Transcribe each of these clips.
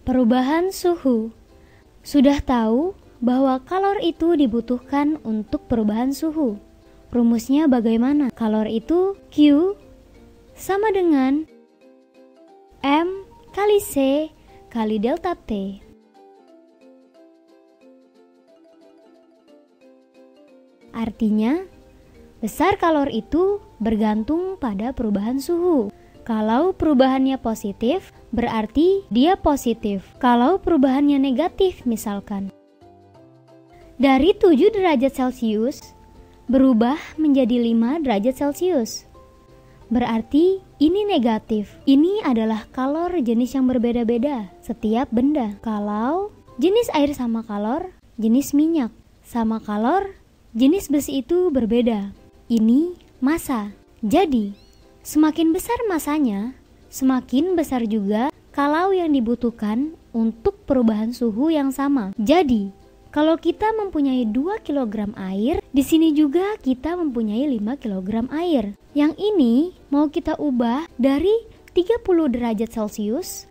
Perubahan suhu. Sudah tahu bahwa kalor itu dibutuhkan untuk perubahan suhu. Rumusnya bagaimana? Kalor itu Q sama dengan M kali C kali delta T. Artinya, besar kalor itu bergantung pada perubahan suhu. Kalau perubahannya positif, berarti dia positif. Kalau perubahannya negatif misalkan, dari 7 derajat Celcius berubah menjadi 5 derajat Celcius. Berarti ini negatif. Ini adalah kalor jenis yang berbeda-beda setiap benda. Kalau jenis air sama kalor, jenis minyak sama kalor, jenis besi itu berbeda. Ini massa. Jadi, semakin besar massanya, semakin besar juga kalau yang dibutuhkan untuk perubahan suhu yang sama. Jadi, kalau kita mempunyai 2 kg air, di sini juga kita mempunyai 5 kg air. Yang ini mau kita ubah dari 30 derajat Celcius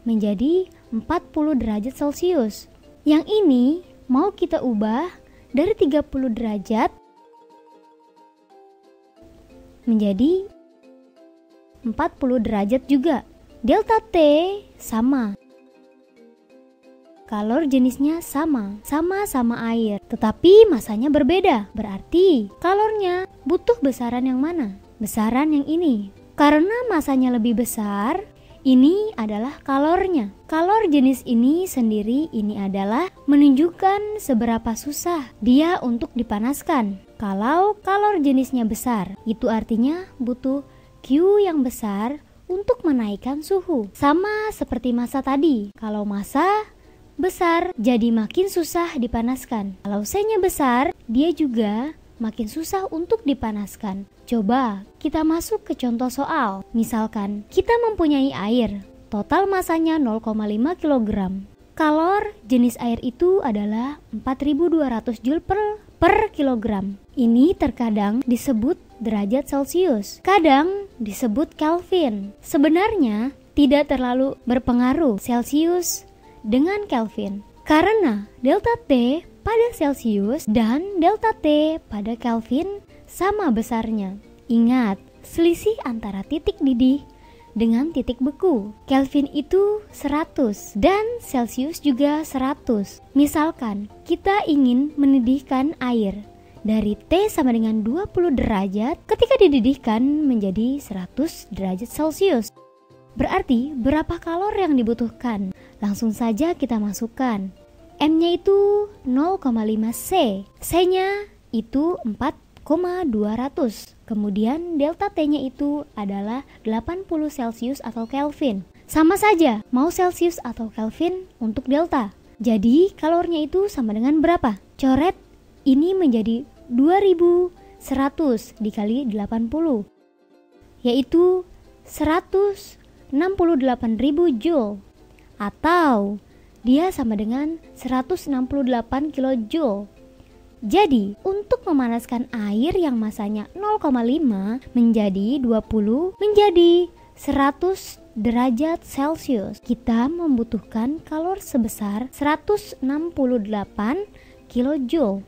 menjadi 40 derajat Celcius. Yang ini mau kita ubah dari 30 derajat menjadi 40 derajat juga. Delta T sama. Kalor jenisnya sama-sama air, tetapi masanya berbeda. Berarti kalornya butuh besaran yang mana? Besaran yang ini. Karena masanya lebih besar, ini adalah kalornya. Kalor jenis ini sendiri ini adalah menunjukkan seberapa susah dia untuk dipanaskan. Kalau kalor jenisnya besar, itu artinya butuh Q yang besar untuk menaikkan suhu. Sama seperti massa tadi. Kalau massa besar, jadi makin susah dipanaskan. Kalau C-nya besar, dia juga makin susah untuk dipanaskan. Coba kita masuk ke contoh soal. Misalkan kita mempunyai air, total masanya 0,5 kg. Kalor jenis air itu adalah 4200 Joule per kilogram. Ini terkadang disebut derajat Celcius, kadang disebut Kelvin. Sebenarnya tidak terlalu berpengaruh Celcius dengan Kelvin, karena delta T pada Celcius dan delta T pada Kelvin sama besarnya. Ingat, selisih antara titik didih dengan titik beku. Kelvin itu 100 dan Celcius juga 100. Misalkan kita ingin mendidihkan air dari T sama dengan 20 derajat ketika dididihkan menjadi 100 derajat Celcius. Berarti berapa kalor yang dibutuhkan? Langsung saja kita masukkan. M-nya itu 0,5 C. C-nya itu 4,200. Kemudian delta T-nya itu adalah 80 Celcius atau Kelvin. Sama saja, mau Celcius atau Kelvin untuk delta. Jadi kalornya itu sama dengan berapa? Coret ini menjadi 2100 dikali 80, yaitu 168.000 Joule, atau dia sama dengan 168 kilojoule. Jadi, untuk memanaskan air yang masanya 0,5 menjadi 20 menjadi 100 derajat Celcius, kita membutuhkan kalor sebesar 168 kilojoule.